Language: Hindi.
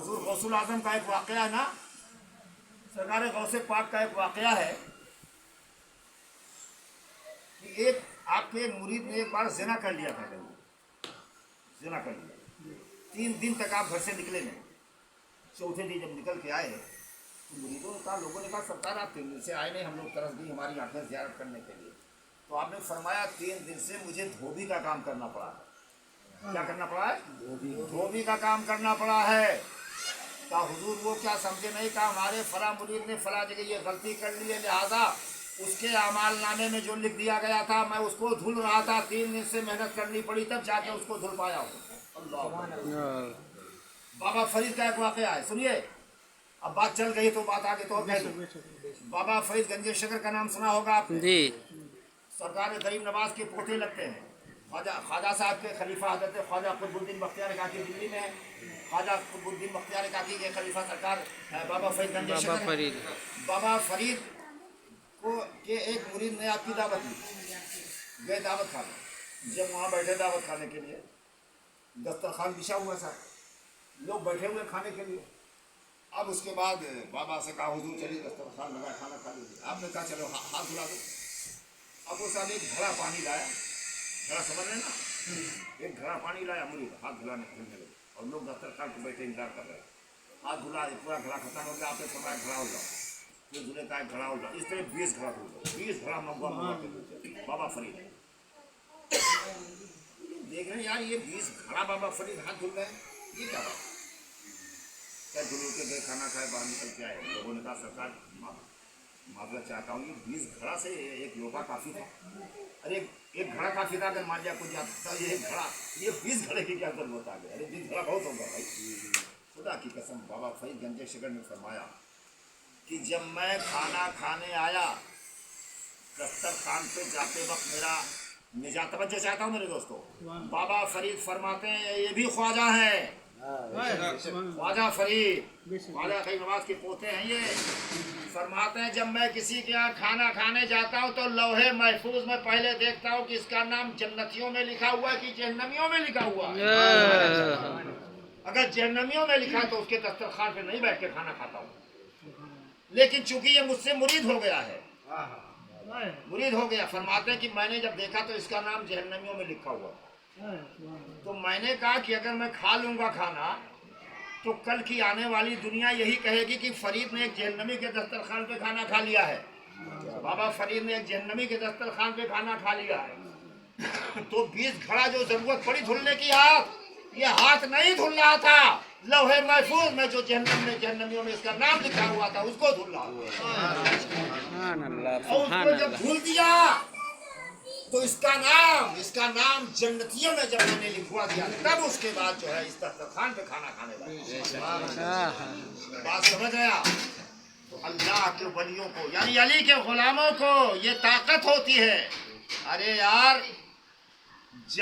हुजूर गौसुल आजम का एक वाकया है ना, सरकार गौसे पाक का एक वाकया है कि एक आपके मुरीद ने एक बार जिना कर लिया था। जिना कर लिया, 3 दिन तक आप घर से निकले नहीं। चौथे दिन जब निकल के आए तो मुरीदों ने कहा, लोगों ने कहा सरकार आप 3 दिन से आए नहीं, हम लोग तरस दी हमारी आंखें ज़ियारत करने के लिए। तो आपने फरमाया 3 दिन से मुझे धोबी का काम करना पड़ा है। क्या करना पड़ा है? धोबी का काम करना पड़ा है। कहा हुजूर वो क्या समझे नहीं, कहा हमारे फला मुरीद ने फला जगह ये गलती कर ली है, लिहाजा उसके अमाल नामे में जो लिख दिया गया था मैं उसको धुल रहा था, 3 दिन से मेहनत करनी पड़ी तब जाके उसको धुल पाया हूँ। अल्लाह। बाबा फरीद का एक वाकया है, सुनिए। अब बात चल गई तो बात आगे तो और कह दूं। बाबा फरीद गंजे शकर का नाम सुना होगा आपने जी। सरकार गरीब नवाज के पोते लगते हैं। ख्वाजा साहब के खलीफा हजरत ख्वाजा कुतुबुद्दीन बख्तियार काकी दिल्ली में है। ख्वाजा कुतुबुद्दीन बख्तियार काकी के खलीफा सरकार बाबा फरीद गंजे शकर। बाबा फरीद को के एक मुरीद ने आपकी दावत दी, गए दावत खाने। जब वहाँ बैठे दावत खाने के लिए, दस्तरखान बिछा हुआ था, लोग बैठे हुए खाने के लिए। अब उसके बाद बाबा से कहा हुजूर चलिए दस्तरखान लगा, खाना खा लीजिए। आपने कहा चलो हाथ धुला दो। अब वो साहब एक घड़ा पानी लाया, घड़ा समझ रहे ना, एक घड़ा पानी लाया, मुरीद हाथ धुलाने खेलने लगे और लोग दस्तरखान को बैठे इंतजार कर रहे। हाथ धुला, पूरा घड़ा खत्म हो गया। आपने फरमाया घड़ा हो जाओ, फिर धुले का घड़ा हो जाओ। इस तरह 20 घड़ा हो गया, 20 घड़ा मंगवा बाबा फरीद। देख रहे हैं यार, ये 20 घड़ा बाबा फरीद हाथ धुल गए, ये क्या बात? क्या धुल के गए, खाना खाए, बाहर निकल के आए। लोगों ने कहा सरकार माजरा चाहता हूँ, ये 20 घड़ा से एक लोटा काफ़ी था। अरे एक घड़ा काफ़ी था, अगर मान लिया कुछ जाता ये एक घड़ा, ये 20 घड़े की क्या जरूरत आ गई? अरे 20 घड़ा बहुत होगा भाई। खुदा की कसम बाबा फरीद गंजे शकर ने फरमाया कि जब मैं खाना खाने आया, दस्तरखान पे जाते वक्त मेरा निजात तवज्जो चाहता हूँ मेरे दोस्तों, बाबा फरीद फरमाते हैं ये भी ख्वाजा है, ख्वाजा फरीद, ख्वाजा गरीब नवाज के पोते हैं ये। फरमाते हैं जब मैं किसी के यहाँ खाना खाने जाता हूँ तो लौहे महफूज में पहले देखता हूँ कि इसका नाम जन्नतियों में लिखा हुआ है कि जहन्नमियों में लिखा हुआ है। अगर जहन्नमियों में लिखा तो उसके दस्तरखान पे नहीं बैठ के खाना खाता हूँ, लेकिन चूंकि ये मुझसे मुरीद हो गया है, मुरीद हो गया। फरमाते हैं कि मैंने जब देखा तो इसका नाम जहन्नमियों में लिखा हुआ, तो मैंने कहा कि अगर मैं खा लूंगा खाना तो कल की आने वाली दुनिया यही कहेगी कि फरीद ने एक जहन्नमी के दस्तरखान पे खाना खा लिया है, बाबा फरीद ने एक जहन्नमी के दस्तरखान पे खाना खा लिया है। तो 20 घड़ा जो जरूरत पड़ी धुलने की, ये हाथ नहीं धुल रहा था, लौहे महफूज में जो जहन्नमियों में इसका नाम लिखा हुआ था उसको धुल रहा। और उसको जब धुल दिया तो इसका नाम जन्नतियों में जब मैंने लिखवा दिया, तब उसके बाद जो है इस दस्तरखान पे खाना खाने लगा। बात समझ आया? तो अल्लाह के वलियों को यानी अली के गुलामों को ये ताकत होती है। अरे यार